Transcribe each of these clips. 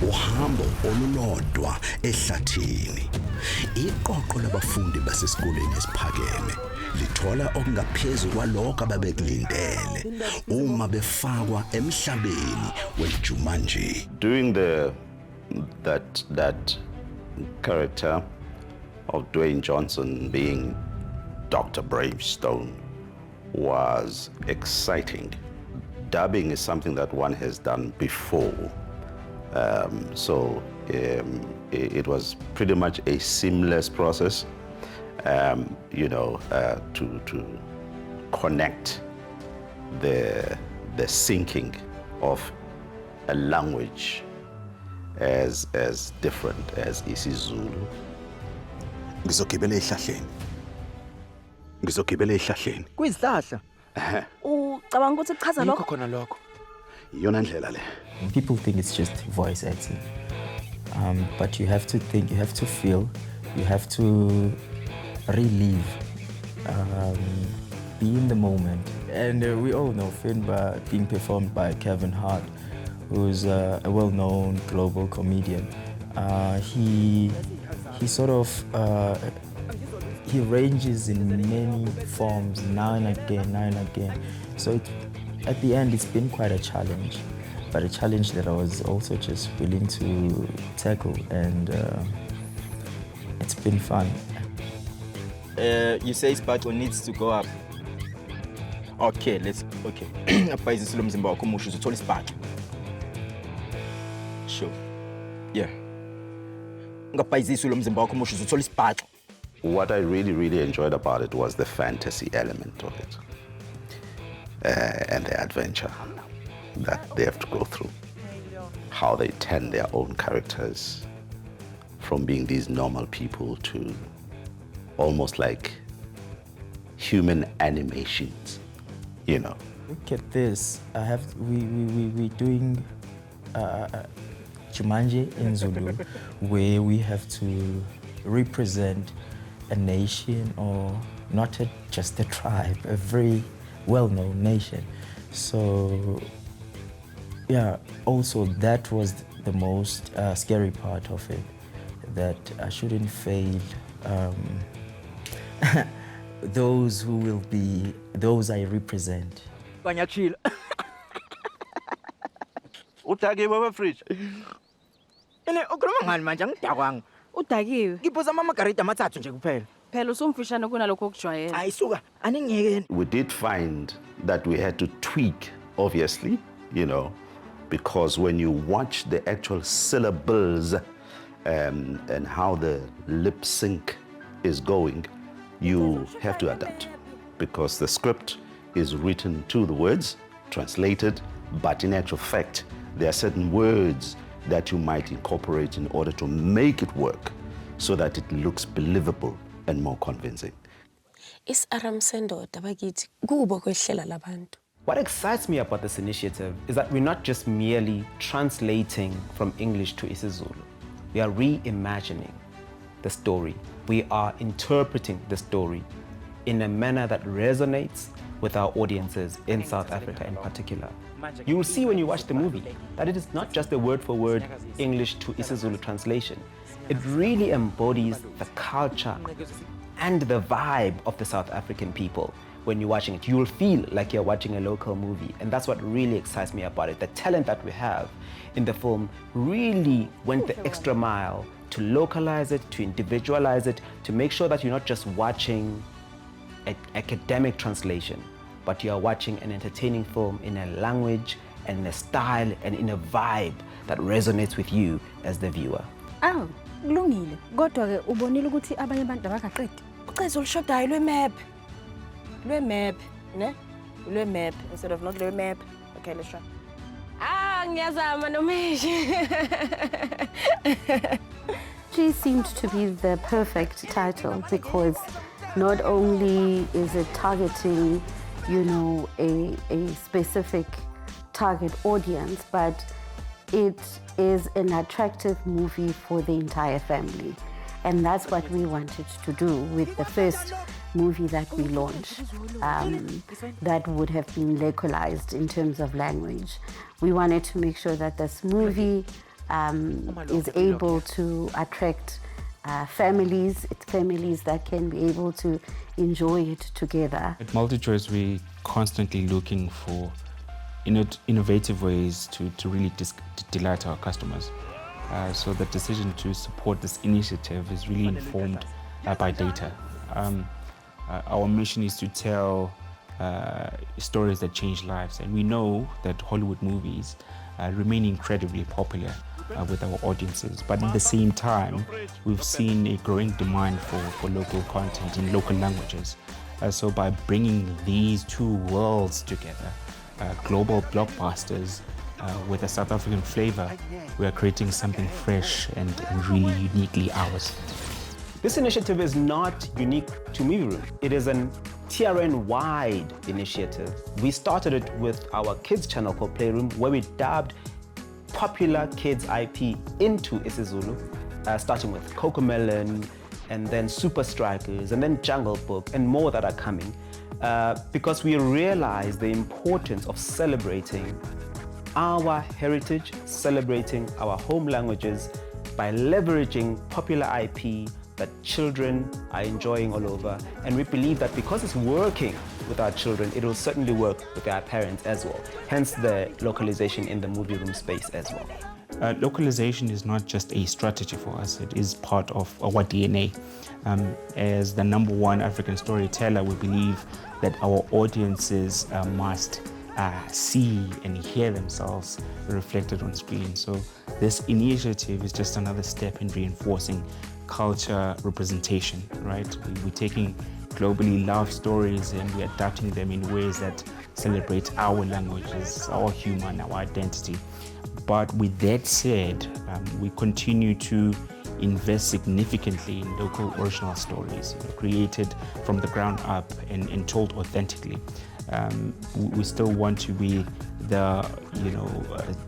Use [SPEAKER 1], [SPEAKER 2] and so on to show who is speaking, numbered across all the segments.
[SPEAKER 1] uhambo olulodwa ehlathini. Iqoqo labafundi basesikoleni esiphakeme lithola okungaphezulu kwalokho ababekulindele uma befakwa emhlabeni weJumanji.
[SPEAKER 2] Doing that character of Dwayne Johnson being Dr. Bravestone was exciting. Dubbing is something that one has done before. So it was pretty much a seamless process, to connect the syncing of a language as different as isiZulu.
[SPEAKER 1] Ngizogibela ehlahleni.
[SPEAKER 3] Kuyihlahla.
[SPEAKER 4] Ucabanga ukuthi kuchaza lokho?
[SPEAKER 3] Khona lokho.
[SPEAKER 1] Iyona ndlela le.
[SPEAKER 5] People think it's just voice acting, but you have to think, you have to feel, you have to relive, be in the moment. And we all know Finbar being performed by Kevin Hart, who's a well-known global comedian. He sort of he ranges in many forms now and again. So at the end, it's been quite a challenge, but a challenge that I was also just willing to tackle, and it's been fun.
[SPEAKER 3] You say Spato needs to go up. Okay. Apayizisile umzimba wakho umusha uzothola isipato. Sure. Yeah. Ngapayizisile umzimba wakho umusha uzothola isipato.
[SPEAKER 2] What I really enjoyed about it was the fantasy element of it, and the adventure that they have to go through. How they turn their own characters from being these normal people to almost like human animations,
[SPEAKER 5] Look at this. We're doing Jumanji in Zulu, where we have to represent a nation, or not just a tribe, a very well-known nation. So, yeah, also that was the most scary part of it, that I shouldn't fail those who will be, those I represent.
[SPEAKER 3] Banyachila. Utake baba fridge. Ene ukhuluma ngani manje angidakwanga.
[SPEAKER 4] Udakiwe.
[SPEAKER 3] Ngiphuza amagarita amathathu nje kuphela.
[SPEAKER 4] Phela usumfishane kunalokho okujwayele.
[SPEAKER 3] Ayisuka, aningiyekeni.
[SPEAKER 2] We did find that we had to tweak, obviously, because when you watch the actual syllables and how the lip sync is going, you have to adapt, because the script is written to the words, translated, but in actual fact, there are certain words that you might incorporate in order to make it work so that it looks believable and more convincing.
[SPEAKER 6] What excites me about this initiative is that we're not just merely translating from English to isiZulu. We are reimagining the story. We are interpreting the story in a manner that resonates with our audiences in South Africa in particular. You will see when you watch the movie that it is not just a word-for-word English to isiZulu translation. It really embodies the culture and the vibe of the South African people. When you're watching it, you will feel like you're watching a local movie, and that's what really excites me about it. The talent that we have in the film really went the extra mile to localize it, to individualize it, to make sure that you're not just watching an academic translation, but you are watching an entertaining film in a language and in a style and in a vibe that resonates with you as the viewer.
[SPEAKER 4] Oh, kulungile. Kodwa ke ubonile ukuthi abanye abantu abakaqedi. Ucezo olushodayo lwemap. Lwemap, ne? Lwemap instead of not lwemap. Okay, let's try. Ngiyazama nomeshi.
[SPEAKER 7] She seemed to be the perfect title, because not only is it targeting, a specific target audience, but it is an attractive movie for the entire family. And that's what we wanted to do with the first movie that we launched, that would have been localized in terms of language. We wanted to make sure that this movie is able to attract families. It's families that can be able to enjoy it together.
[SPEAKER 5] At MultiChoice, we're constantly looking for innovative ways to really delight our customers. So the decision to support this initiative is really informed by data. Our mission is to tell stories that change lives, and we know that Hollywood movies remain incredibly popular with our audiences, but at the same time we've seen a growing demand for local content in local languages. So by bringing these two worlds together, global blockbusters with a South African flavor, we are creating something fresh and really uniquely ours.
[SPEAKER 6] This initiative is not unique to Movie Room. It is an TRN-wide initiative. We started it with our kids channel called Playroom, where we dubbed popular kids IP into isiZulu, starting with Cocomelon, and then Super Strikers, and then Jungle Book, and more that are coming, because we realize the importance of celebrating our heritage, celebrating our home languages by leveraging popular IP that children are enjoying all over. And we believe that because it's working with our children, it will certainly work with our parents as well. Hence the localization in the movie room space as well.
[SPEAKER 5] Localization is not just a strategy for us, it is part of our DNA. As the #1 African storyteller, we believe that our audiences must see and hear themselves reflected on screen. So this initiative is just another step in reinforcing culture representation, right? We're taking globally loved stories and we're adapting them in ways that celebrate our languages, our humor, and our identity. But with that said, we continue to invest significantly in local original stories created from the ground up and told authentically. We still want to be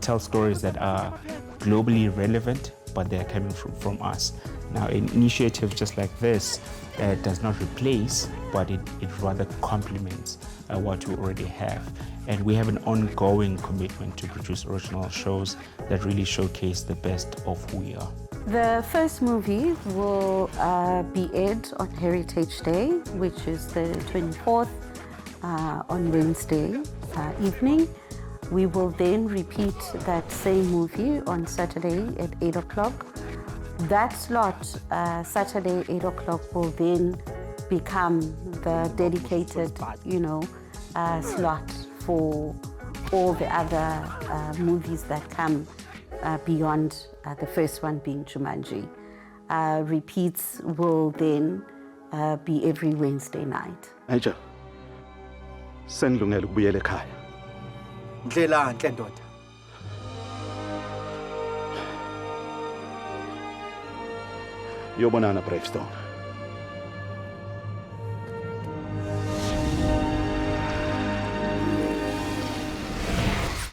[SPEAKER 5] tell stories that are globally relevant, but they're coming from us. Now, an initiative just like this does not replace, but it rather complements what we already have. And we have an ongoing commitment to produce original shows that really showcase the best of who we are.
[SPEAKER 7] The first movie will be aired on Heritage Day, which is the 24th on Wednesday evening. We will then repeat that same movie on Saturday at 8 o'clock. That slot, Saturday 8 o'clock, will then become the dedicated, slot for all the other movies that come beyond the first one being Jumanji. Repeats will then be every Wednesday night.
[SPEAKER 1] Major, senilungela ukubuyela ekhaya.
[SPEAKER 3] Ndlela nhle ndoda.
[SPEAKER 1] Yobonana, Bravestone.